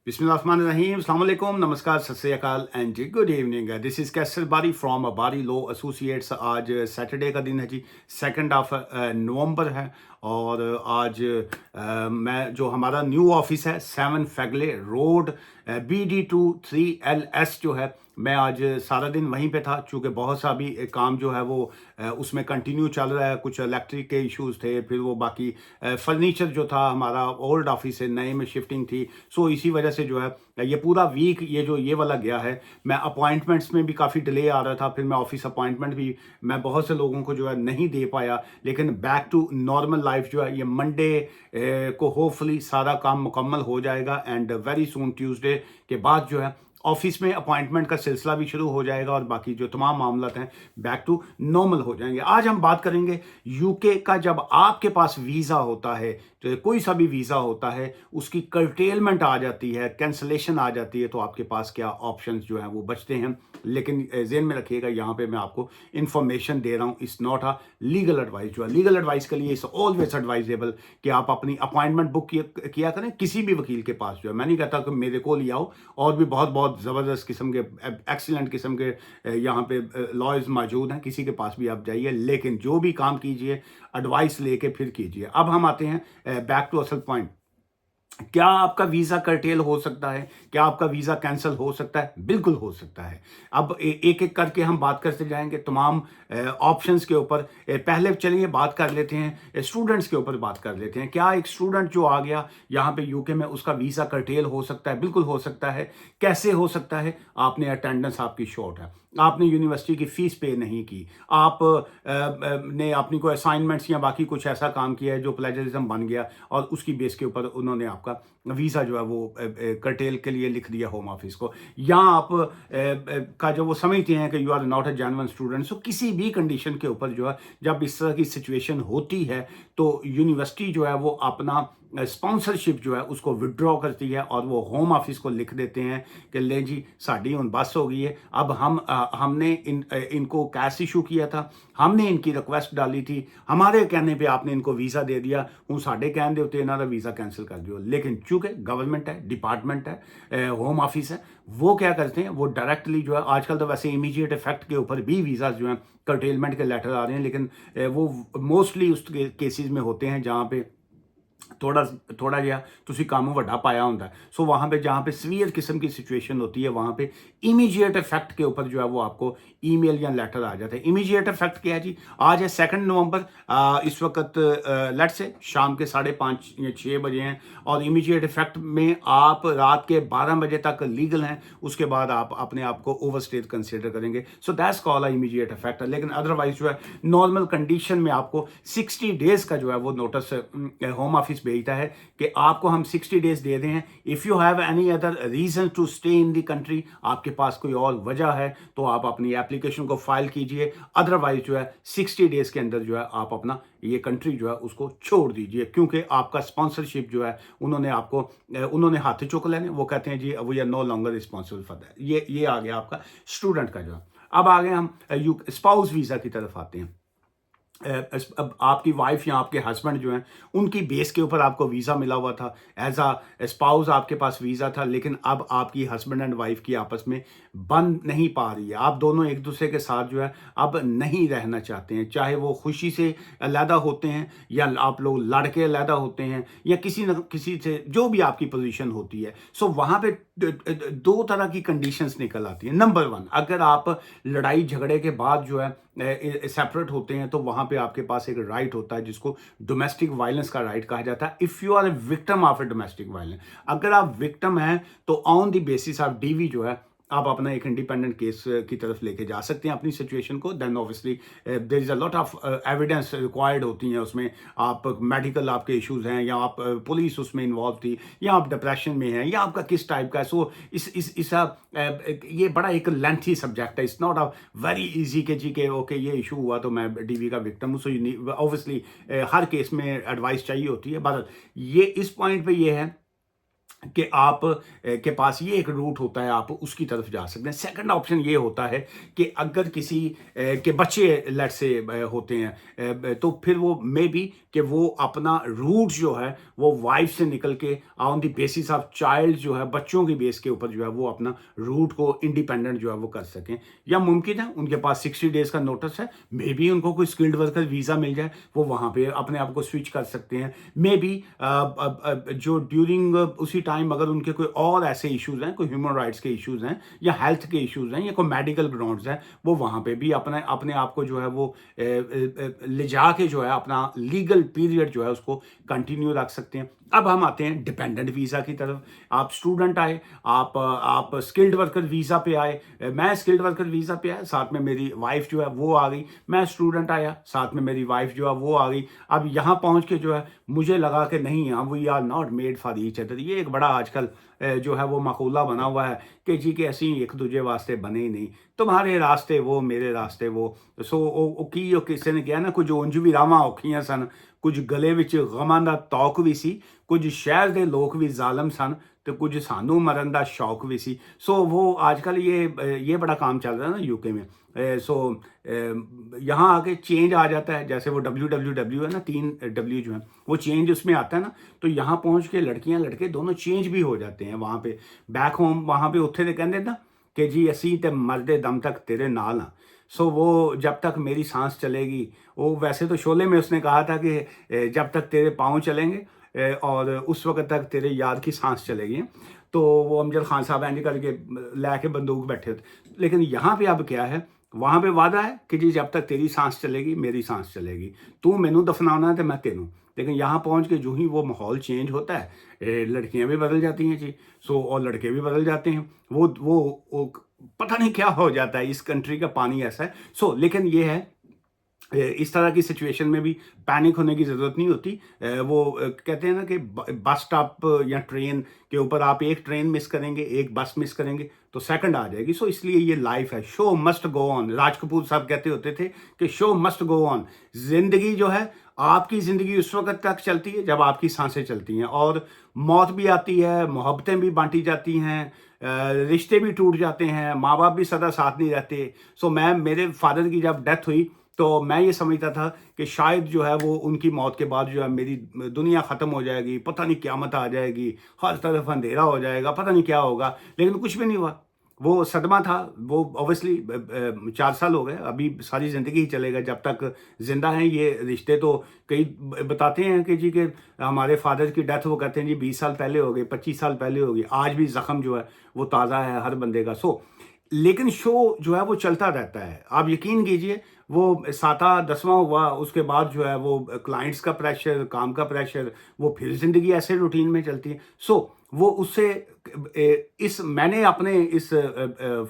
बिस्मिल्लाहिर्रहमानिर्रहीम, अस्सलाम वालेकुम, नमस्कार, Sat Sri Akal and good evening. This is Qaiser Bari from बारी लॉ एसोसिएट्स। आज सैटरडे का दिन है जी, 2 नवंबर है। और आज मैं जो हमारा न्यू ऑफिस है 7 फैगले रोड BD23LS जो है, मैं आज सारा दिन वहीं पे था। चूँकि बहुत सा भी काम जो है वो उसमें कंटिन्यू चल रहा है। कुछ इलेक्ट्रिक के इश्यूज़ थे, फिर वो बाकी फर्नीचर जो था, हमारा ओल्ड ऑफिस से नए में शिफ्टिंग थी। सो इसी वजह से जो है ये पूरा वीक ये वाला गया है। मैं अपॉइंटमेंट्स में भी काफ़ी डिले आ रहा था, फिर मैं ऑफिस अपॉइंटमेंट भी मैं बहुत से लोगों को जो है नहीं दे पाया। लेकिन बैक टू नॉर्मल लाइफ जो है, ये मंडे को होपफुली सारा काम मुकम्मल हो जाएगा एंड वेरी सून ट्यूसडे के बाद जो है ऑफिस में अपॉइंटमेंट का सिलसिला भी शुरू हो जाएगा और बाकी जो तमाम मामला हैं बैक टू नॉर्मल हो जाएंगे। आज हम बात करेंगे यूके का। जब आपके पास वीज़ा होता है, तो कोई सा भी वीज़ा होता है, उसकी कर्टेलमेंट आ जाती है, कैंसलेशन आ जाती है, तो आपके पास क्या ऑप्शंस जो हैं वो बचते हैं। लेकिन ज़हन में रखिएगा, यहाँ पे मैं आपको इन्फॉर्मेशन दे रहा हूँ, it's not a legal advice. जो है लीगल एडवाइस के लिए इट्स ऑलवेज एडवाइजेबल कि आप अपनी अपॉइंटमेंट बुक किया करें किसी भी वकील के पास। जो है, मैं नहीं कहता कि मेरे को ले आओ, और भी बहुत बहुत ज़बरदस्त किस्म के, एक्सीलेंट किस्म के यहाँ पे लॉयर्स मौजूद हैं, किसी के पास भी आप जाइए। लेकिन जो भी काम कीजिए, एडवाइस लेके फिर कीजिए। अब हम आते हैं बैक टू असल पॉइंट। क्या आपका वीज़ा कर्टेल हो सकता है? क्या आपका वीज़ा कैंसिल हो सकता है? बिल्कुल हो सकता है। अब एक एक करके हम बात करते जाएंगे तमाम ऑप्शंस के ऊपर। पहले चलिए बात कर लेते हैं, स्टूडेंट्स के ऊपर बात कर लेते हैं। क्या एक स्टूडेंट जो आ गया यहाँ पे यूके में, उसका वीज़ा कर्टेल हो सकता है? बिल्कुल हो सकता है। कैसे हो सकता है? आपने अटेंडेंस आपकी शॉर्ट है, आपने यूनिवर्सिटी की फ़ीस पे नहीं की, आप ने अपनी कोई असाइनमेंट्स या बाकी कुछ ऐसा काम किया है जो प्लेजरिज्म बन गया, और उसकी बेस के ऊपर उन्होंने आपका वीज़ा जो है वो कर्टेल के लिए लिख दिया होम ऑफिस को। या आप का जो वो समझते हैं कि you are not a genuine student. So किसी भी कंडीशन के ऊपर जो है, जब इस तरह की सिचुएशन होती है, तो यूनिवर्सिटी जो है वो अपना स्पॉन्सरशिप जो है उसको विड्रॉ करती है और वो होम ऑफिस को लिख देते हैं कि ले जी, साड़ी हुन बस हो गई है। अब हमने इनको कैश इशू किया था, हमने इनकी रिक्वेस्ट डाली थी, हमारे कहने पे आपने इनको वीज़ा दे दिया, हूँ साढ़े कहन दे उत्ते इन्हों का वीज़ा कैंसिल कर दियो। लेकिन चूंकि गवर्नमेंट है, डिपार्टमेंट है, होम ऑफिस है, वो क्या करते हैं, वो डायरेक्टली जो है, आजकल तो वैसे इमीडिएट इफेक्ट के ऊपर भी वीज़ा जो है कर्टेलमेंट के लेटर आ रहे हैं, लेकिन वो मोस्टली उस केसेस में होते हैं जहाँ पे थोड़ा थोड़ा जिहा तुसी काम वड्डा पाया होंदा है। सो वहाँ पे जहाँ पे सीवियर किस्म की सिचुएशन होती है, वहाँ पे इमीडिएट इफेक्ट के ऊपर जो है वो आपको ईमेल या लेटर आ जाता है। इमीडिएट इफेक्ट क्या है जी? आज है 2 नवंबर, इस वक्त लेट से शाम के 5:30 या 6 बजे हैं, और इमीडिएट इफेक्ट में आप रात के 12 बजे तक लीगल हैं। उसके बाद आप अपने आप को ओवरस्टेज कंसिडर करेंगे, so that's call a immediate effect. लेकिन अदरवाइज जो है नॉर्मल कंडीशन में आपको 60 डेज का जो है वो नोटिस होम ऑफिस भेजता है कि आपको हम 60 डेज दे रहे हैं। If you have any other reason to stay in the country, आपके पास कोई और वजह है, तो आप अपनी एप्लीकेशन को फाइल कीजिए। अदरवाइज जो है 60 डेज के अंदर जो है आप अपना ये कंट्री जो है उसको छोड़ दीजिए, क्योंकि आपका स्पॉन्सरशिप जो है उन्होंने हाथ चुक लेने। वो कहते हैं जी we are no longer responsible for that. ये आ गया आपका स्टूडेंट का जो है। अब आगे हम स्पाउस वीज़ा की तरफ आते हैं। अब आपकी वाइफ या आपके हस्बैंड जो हैं, उनकी बेस के ऊपर आपको वीज़ा मिला हुआ था, एज अ स्पाउस आपके पास वीज़ा था। लेकिन अब आपकी हस्बैंड एंड वाइफ की आपस में बन नहीं पा रही है, आप दोनों एक दूसरे के साथ जो है अब नहीं रहना चाहते हैं। चाहे वो खुशी से अलहदा होते हैं, या आप लोग लड़के अलहदा होते हैं, या किसी न किसी से जो भी आपकी पोजीशन होती है। सो वहाँ पे दो तरह की कंडीशंस निकल आती हैं। नंबर 1, अगर आप लड़ाई झगड़े के बाद जो है सेपरेट होते हैं, तो वहां पे आपके पास एक राइट होता है जिसको डोमेस्टिक वायलेंस का राइट कहा जाता है। If you are a victim of a domestic violence, अगर आप विक्टिम हैं, तो on the basis of DV जो है आप अपना एक इंडिपेंडेंट केस की तरफ लेके जा सकते हैं अपनी सिचुएशन को। Then obviously there is a lot of evidence required होती हैं उसमें। आप मेडिकल आपके इश्यूज हैं, या आप पुलिस उसमें इन्वॉल्व थी, या आप डिप्रेशन में हैं, या आपका किस टाइप का है। सो ये बड़ा एक लेंथी सब्जेक्ट है। It's not a very easy के जी के ओके ये इशू हुआ तो मैं डीवी का विक्टिम हूँ। सो ऑब्वियसली हर केस में एडवाइस चाहिए होती है। बट ये इस पॉइंट पे ये है कि आप के पास ये एक रूट होता है, आप उसकी तरफ जा सकते हैं। सेकंड ऑप्शन ये होता है कि अगर किसी के बच्चे लेट्स से होते हैं, तो फिर वो मे बी कि वो अपना रूट जो है वो वाइफ से निकल के on the basis of child जो है, बच्चों की बेस के ऊपर जो है वो अपना रूट को इंडिपेंडेंट जो है वो कर सकें। या मुमकिन है उनके पास 60 डेज का नोटिस है, मे बी उनको कोई स्किल्ड वर्कर वीज़ा मिल जाए, वो वहाँ पे अपने आप को स्विच कर सकते हैं। मे बी जो ड्यूरिंग उसी टाइम अगर उनके कोई और ऐसे इश्यूज हैं, कोई ह्यूमन राइट्स के इश्यूज हैं या हेल्थ के इश्यूज हैं या कोई मेडिकल ग्राउंड्स हैं, वो वहाँ पे भी अपने अपने आप को जो है वो ले जा के जो है अपना लीगल पीरियड जो है उसको कंटिन्यू रख सकते हैं। अब हम आते हैं डिपेंडेंट वीज़ा की तरफ। आप स्टूडेंट आए, आप स्किल्ड वर्कर वीज़ा पे आए, मैं स्किल्ड वर्कर वीज़ा पे आया, साथ में मेरी वाइफ जो है वो आ गई। मैं स्टूडेंट आया, साथ में मेरी वाइफ जो है वो आ गई। अब यहाँ पहुँच के जो है मुझे लगा कि नहीं, हम we are not made for each other. ये एक बड़ा आजकल जो है वो मकूला बना हुआ है कि जी के ਅਸੀਂ एक दूजे वास्ते बने ही नहीं, तुम्हारे रास्ते वो मेरे रास्ते वो। सो ਉਹ ਕੀ ਉਹ ਕਿਸੇ ਨੇ ਕਿਹਾ ਨਾ, ਕੁਝ ਉਂਝ ਵੀ ਰਾਵਾਂ ਔਖੀਆਂ ਸਨ, ਕੁਝ ਗਲੇ ਵਿੱਚ ਗਮਾਂ ਦਾ ਤੌਕ ਵੀ ਸੀ, ਕੁਝ ਸ਼ਹਿਰ ਦੇ ਲੋਕ ਵੀ ਜ਼ਾਲਮ ਸਨ तो कुछ सानू मरन का शौक भी सी। सो वो आजकल ये बड़ा काम चल रहा है ना यूके में। सो यहाँ आके चेंज आ जाता है, जैसे वो WWW है ना, 3 W जो है वो चेंज उसमें आता है ना, तो यहाँ पहुँच के लड़कियाँ लड़के दोनों चेंज भी हो जाते हैं वहाँ पे। बैक होम वहाँ पे उत्थे तो कहते ना कि जी असी ते मरदे दम तक तेरे नाल हाँ। सो वो जब तक मेरी सांस चलेगी, वो वैसे तो शोले में उसने कहा था कि जब तक तेरे पाँव चलेंगे और उस वक्त तक तेरे याद की सांस चलेगी। तो वो अमजद खान साहब इंज करके लैके बंदूक बैठे थे। लेकिन यहाँ पे अब क्या है, वहाँ पे वादा है कि जी जब तक तेरी सांस चलेगी मेरी सांस चलेगी, तू मैनू दफनाना है तो मैं तेनू। लेकिन यहाँ पहुँच के जो ही वो माहौल चेंज होता है, लड़कियाँ भी बदल जाती हैं जी। सो और लड़के भी बदल जाते हैं। वो पता नहीं क्या हो जाता है, इस कंट्री का पानी ऐसा है। सो लेकिन ये है, इस तरह की सिचुएशन में भी पैनिक होने की ज़रूरत नहीं होती। वो कहते हैं ना कि बस स्टॉप या ट्रेन के ऊपर आप एक ट्रेन मिस करेंगे, एक बस मिस करेंगे तो सेकंड आ जाएगी। सो इसलिए ये लाइफ है, show must go on. Raj Kapoor साहब कहते होते थे कि शो मस्ट गो ऑन। ज़िंदगी जो है, आपकी ज़िंदगी उस वक्त तक चलती है जब आपकी सांसें चलती हैं, और मौत भी आती है, मोहब्बतें भी बांटी जाती हैं, रिश्ते भी टूट जाते हैं, माँ बाप भी सदा साथ नहीं रहते। सो मेरे फादर की जब डेथ हुई तो मैं ये समझता था कि शायद जो है वो उनकी मौत के बाद जो है मेरी दुनिया ख़त्म हो जाएगी, पता नहीं क़यामत आ जाएगी, हर तरफ अंधेरा हो जाएगा, पता नहीं क्या होगा। लेकिन कुछ भी नहीं हुआ। वो सदमा था। वो ऑब्वियसली 4 साल हो गए, अभी सारी ज़िंदगी ही चलेगा जब तक ज़िंदा हैं ये रिश्ते। तो कई बताते हैं कि जी कि हमारे फादर की डेथ, वो कहते हैं जी 20 साल पहले हो गई, 25 साल पहले हो गई, आज भी ज़ख्म जो है वो ताज़ा है हर बंदे का। सो लेकिन शो जो है वो चलता रहता है। आप यकीन कीजिए, वो 7वां 10वां हुआ, उसके बाद जो है वो क्लाइंट्स का प्रेशर, काम का प्रेशर, वो फिर ज़िंदगी ऐसे रूटीन में चलती है। सो वो उससे इस मैंने अपने इस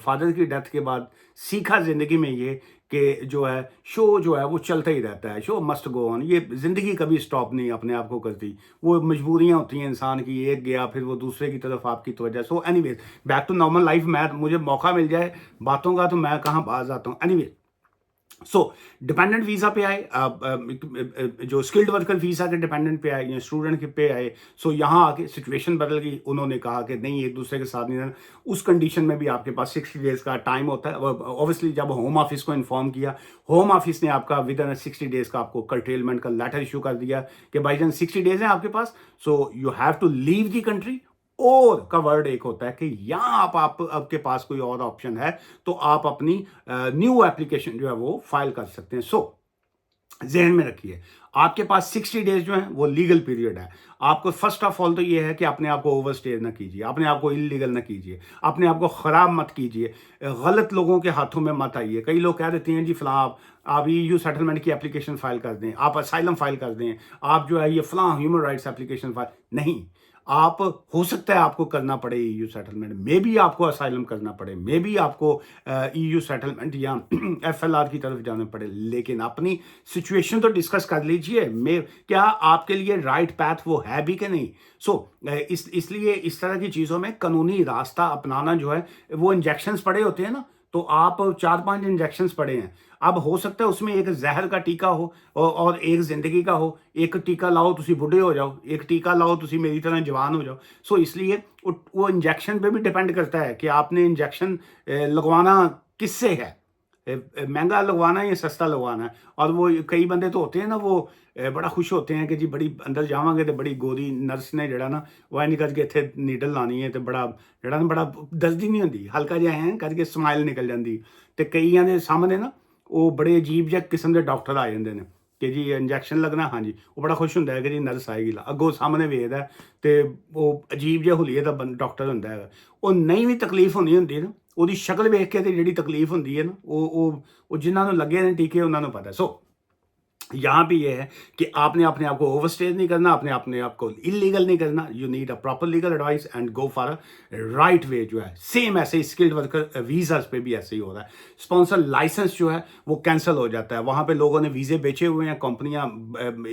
फादर की डेथ के बाद सीखा ज़िंदगी में ये कि जो है शो जो है वो चलता ही रहता है, शो मस्ट गो ऑन। ये ज़िंदगी कभी स्टॉप नहीं अपने आप को करती। वो मजबूरियाँ होती हैं इंसान की, एक गया फिर वो दूसरे की तरफ आपकी तवज्जो। So anyways, back to normal life. मुझे मौका मिल जाए बातों का तो मैं कहाँ बाज आता हूँ। एनीवेज, सो डिपेंडेंट वीज़ा पे आए, जो स्किल्ड वर्कर वीज़ा के डिपेंडेंट पे आए या स्टूडेंट के पे आए। सो यहाँ आके सिचुएशन बदल गई। उन्होंने कहा कि नहीं, एक दूसरे के साथ नहीं रहना। उस कंडीशन में भी आपके पास 60 डेज़ का टाइम होता है। ऑब्वियसली जब होम ऑफिस को इन्फॉर्म किया, होम ऑफिस ने आपका विद इन 60 डेज़ का आपको कर्टेलमेंट का लेटर इशू कर दिया कि भाईजान 60 डेज़ हैं आपके पास, so you have to leave the country. और का वर्ड एक होता है कि यहाँ आप आपके पास कोई और ऑप्शन है तो आप अपनी न्यू एप्लीकेशन जो है वो फाइल कर सकते हैं। सो जहन में रखिए, आपके पास 60 डेज जो है वो लीगल पीरियड है। आपको फर्स्ट ऑफ ऑल तो ये है कि अपने आप को ओवरस्टे ना कीजिए, अपने आप को इलीगल ना कीजिए, अपने आप को ख़राब मत कीजिए, गलत लोगों के हाथों में मत आइए। कई लोग कह देते हैं जी फलां आप EU सेटलमेंट की एप्लीकेशन फाइल कर दें, आप असाइलम फाइल कर दें, आप जो है ये फलां ह्यूमन राइट्स एप्लीकेशन फाइल नहीं। आप हो सकता है आपको करना पड़े EU सेटलमेंट, मे बी आपको असाइलम करना पड़े, मे बी आपको EU सेटलमेंट या FLR की तरफ जाना पड़े, लेकिन अपनी सिचुएशन तो डिस्कस कर लीजिए। क्या आपके लिए राइट पैथ वो है भी कि नहीं। सो इसलिए इस तरह की चीज़ों में कानूनी रास्ता अपनाना जो है, वो इंजेक्शंस पड़े होते हैं ना, तो आप 4-5 इंजेक्शंस पड़े हैं। अब हो सकता है उसमें एक ज़हर का टीका हो और एक ज़िंदगी का हो। एक टीका लाओ तुसी बुढ़े हो जाओ, एक टीका लाओ तुसी मेरी तरह जवान हो जाओ। सो इसलिए वो इंजेक्शन पे भी डिपेंड करता है कि आपने इंजेक्शन लगवाना किससे है। महँगा लगवाना है या सस्ता लगवाना है। और वो कई बंदे तो होते हैं ना, वो बड़ा खुश होते हैं कि जी बड़ी अंदर जावांगे तो बड़ी गोरी नर्स ने जड़ा ना वो नहीं करके इत्थे नीडल लानी है तो बड़ा जड़ा ना बड़ा दर्द नहीं होंदी, हल्का जिहा है करके स्माइल निकल जाती। तो कईयां दे सामने ना वो बड़े अजीब जे किस्म के डॉक्टर आ जाते हैं कि जी इंजैक्शन लगना, हाँ जी, वो बड़ा खुश होंदा है कि जी नर्स आएगी ला अगों सामने वेखदा ते वो अजीब जे हुलिये दा डॉक्टर होंदा है। वो नहीं भी तकलीफ होनी होंदी ना, ਉਹਦੀ ਸ਼ਕਲ ਵੇਖ ਕੇ ਤੇ ਜਿਹੜੀ ਤਕਲੀਫ ਹੁੰਦੀ ਹੈ ਨਾ ਉਹ ਜਿਨ੍ਹਾਂ ਨੂੰ ਲੱਗੇ ਨੇ ਟੀਕੇ ਉਹਨਾਂ ਨੂੰ ਪਤਾ। सो यहाँ पे ये है कि आपने अपने आप को ओवरस्टेज नहीं करना, अपने आप को इलीगल नहीं करना। You need a proper legal advice and go for a right way जो है। सेम ऐसे ही स्किल्ड वर्कर वीज़ाज पे भी ऐसे ही हो रहा है। स्पॉन्सर लाइसेंस जो है वो कैंसिल हो जाता है। वहाँ पे लोगों ने वीज़े बेचे हुए हैं, कंपनियाँ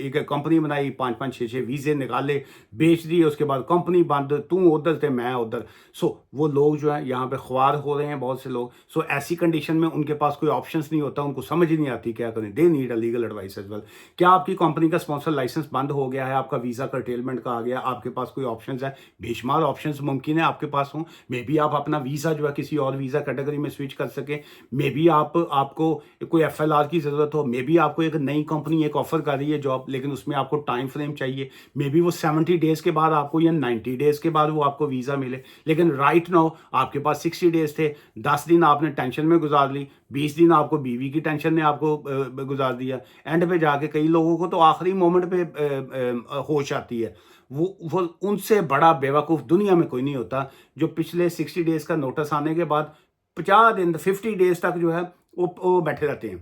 एक कंपनी बनाई, 5-5 6-6 वीज़े निकाले, बेच दिए, उसके बाद कंपनी बंद, तू उधर थे मैं उधर। सो वो लोग जो है यहाँ पे ख्वार हो रहे हैं बहुत से लोग। सो ऐसी कंडीशन में उनके पास कोई ऑप्शंस नहीं होता, उनको समझ ही नहीं आती क्या करें। They need a legal advice as well. क्या आपकी कंपनी का स्पॉन्सर लाइसेंस बंद हो गया है, आपका वीज़ा कर्टेलमेंट का आ गया, आपके पास कोई ऑप्शंस है? बेशुमार ऑप्शंस मुमकिन है आपके पास हों। मे बी आप अपना वीज़ा जो है किसी और वीज़ा कैटेगरी में स्विच कर सकें। मे बी आपको कोई FLR की ज़रूरत हो। मे बी आपको एक नई कंपनी एक ऑफ़र कर रही है जॉब, लेकिन उसमें आपको टाइम फ्रेम चाहिए। मे बी वो 70 डेज़ के बाद आपको या 90 डेज़ के बाद वो आपको वीज़ा मिले। लेकिन राइट नाउ आपके पास 60 डेज़ थे, 10 दिन आपने टेंशन में गुजार ली, 20 दिन आपको बीवी की टेंशन ने आपको गुजार दिया। एंड पे जाके कई लोगों को तो आखिरी मोमेंट पे होश आती है। वो उनसे बड़ा बेवकूफ़ दुनिया में कोई नहीं होता जो पिछले 60 डेज़ का नोटिस आने के बाद 50 दिन 50 डेज़ तक जो है वो बैठे रहते हैं,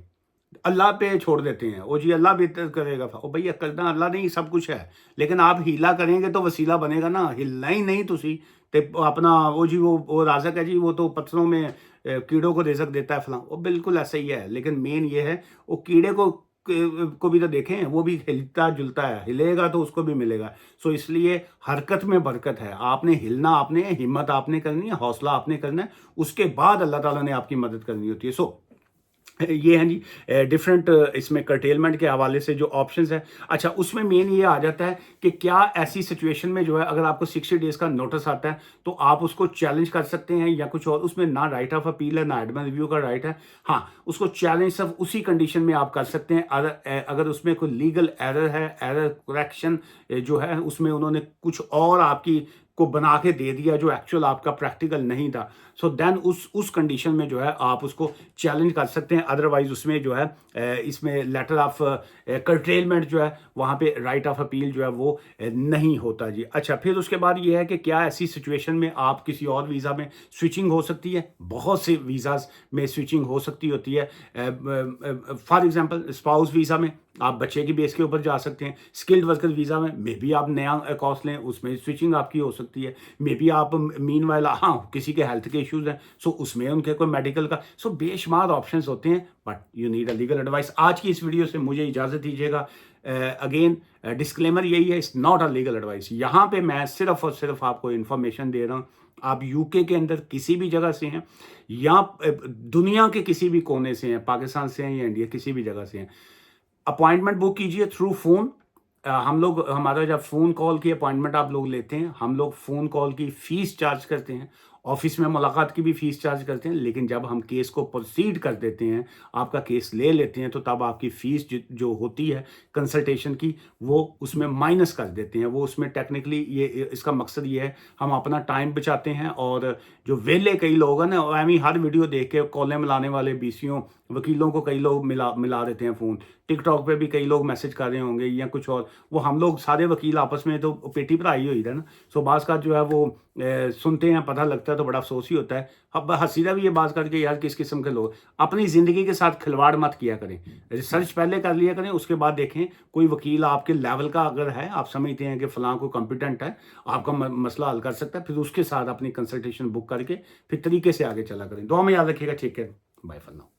अल्लाह पे छोड़ देते हैं। वो जी अल्लाह बेहतर करेगा। ओ भैया करना अल्लाह नहीं सब कुछ है, लेकिन आप हीला करेंगे तो वसीला बनेगा ना। हिलना ही नहीं तुसी ते अपना वो जी वो राज़क है जी, वो तो पत्थरों में कीड़ों को रिज़्क देता है फलां। वो बिल्कुल ऐसा ही है, लेकिन मेन ये है वो कीड़े को भी तो देखें, वो भी हिलता जुलता है, हिलेगा तो उसको भी मिलेगा। सो इसलिए हरकत में बरकत है। आपने हिलना, आपने हिम्मत आपने करनी है, हौसला आपने करना है, उसके बाद अल्लाह ताला ने आपकी मदद करनी होती है। सो ये हैं जी डिफरेंट इसमें कर्टेलमेंट के हवाले से जो ऑप्शंस है। अच्छा, उसमें मेन ये आ जाता है कि क्या ऐसी सिचुएशन में जो है अगर आपको 60 डेज़ का नोटिस आता है तो आप उसको चैलेंज कर सकते हैं या कुछ और। उसमें ना राइट ऑफ अपील है ना एडमिन रिव्यू का राइट है। हाँ, उसको चैलेंज सिर्फ उसी कंडीशन में आप कर सकते हैं अगर उसमें कोई लीगल एरर है, एरर करेक्शन जो है उसमें उन्होंने कुछ और आपकी को बना के दे दिया जो एक्चुअल आपका प्रैक्टिकल नहीं था। सो देन उस कंडीशन में जो है आप उसको चैलेंज कर सकते हैं। अदरवाइज उसमें जो है इसमें लेटर ऑफ कर्टेलमेंट जो है वहाँ पे राइट ऑफ अपील जो है वो नहीं होता जी। अच्छा, फिर उसके बाद ये है कि क्या ऐसी सिचुएशन में आप किसी और वीज़ा में स्विचिंग हो सकती है? बहुत से वीज़ाज में स्विचिंग हो सकती होती है। फॉर एग्जांपल स्पाउस वीज़ा में आप बच्चे की बेस के ऊपर जा सकते हैं। स्किल्ड वर्कर वीज़ा में मे बी आप नया कोर्स लें, उसमें स्विचिंग आपकी हो सकती है। मे बी आप मीनवाइल हाँ किसी के हेल्थ के इश्यूज़ हैं, सो उसमें उनके कोई मेडिकल का, सो बेशुमार ऑप्शंस होते हैं, but you need a legal advice. आज की इस वीडियो से मुझे इजाज़त दीजिएगा। अगेन डिस्क्लेमर यही है, it's not a legal advice. यहाँ पे मैं सिर्फ और सिर्फ आपको इन्फॉर्मेशन दे रहा हूँ। आप यूके के अंदर किसी भी जगह से हैं या दुनिया के किसी भी कोने से हैं, पाकिस्तान से हैं या इंडिया किसी भी जगह से हैं, अपॉइंटमेंट बुक कीजिए थ्रू फ़ोन। हम लोग हमारा जब फ़ोन कॉल की अपॉइंटमेंट आप लोग लेते हैं, हम लोग फ़ोन कॉल की फ़ीस चार्ज करते हैं, ऑफिस में मुलाकात की भी फ़ीस चार्ज करते हैं। लेकिन जब हम केस को प्रोसीड कर देते हैं, आपका केस ले लेते हैं, तो तब आपकी फ़ीस जो होती है कंसल्टेशन की, वो उसमें माइनस कर देते हैं। वो उसमें टेक्निकली ये इसका मकसद ये है हम अपना टाइम बचाते हैं। और जो वेले कई लोग हैं ना, एवं हर वीडियो देख के कॉलें मिलाने वाले बीसीओं वकीलों को कई लोग मिला देते हैं फ़ोन। टिकटॉक पे भी कई लोग मैसेज कर रहे होंगे या कुछ और। वो हम लोग सारे वकील आपस में तो पेटी भराई हुई है ना। सो बाज़ का जो है वो सुनते हैं, पता लगता है तो बड़ा अफसोस ही होता है। अब हसीदा भी ये बात करके यार किस किस्म के लोग। अपनी ज़िंदगी के साथ खिलवाड़ मत किया करें, रिसर्च पहले कर लिया करें, उसके बाद देखें कोई वकील आपके लेवल का अगर है, आप समझते हैं कि फ़लाँ को कॉम्पिटेंट है, आपका मसला हल कर सकता है, फिर उसके साथ अपनी कंसल्टेशन बुक करके फिर तरीके से आगे चला करें। दुआ में याद रखिएगा। ठीक है, बाय फॉर नाउ।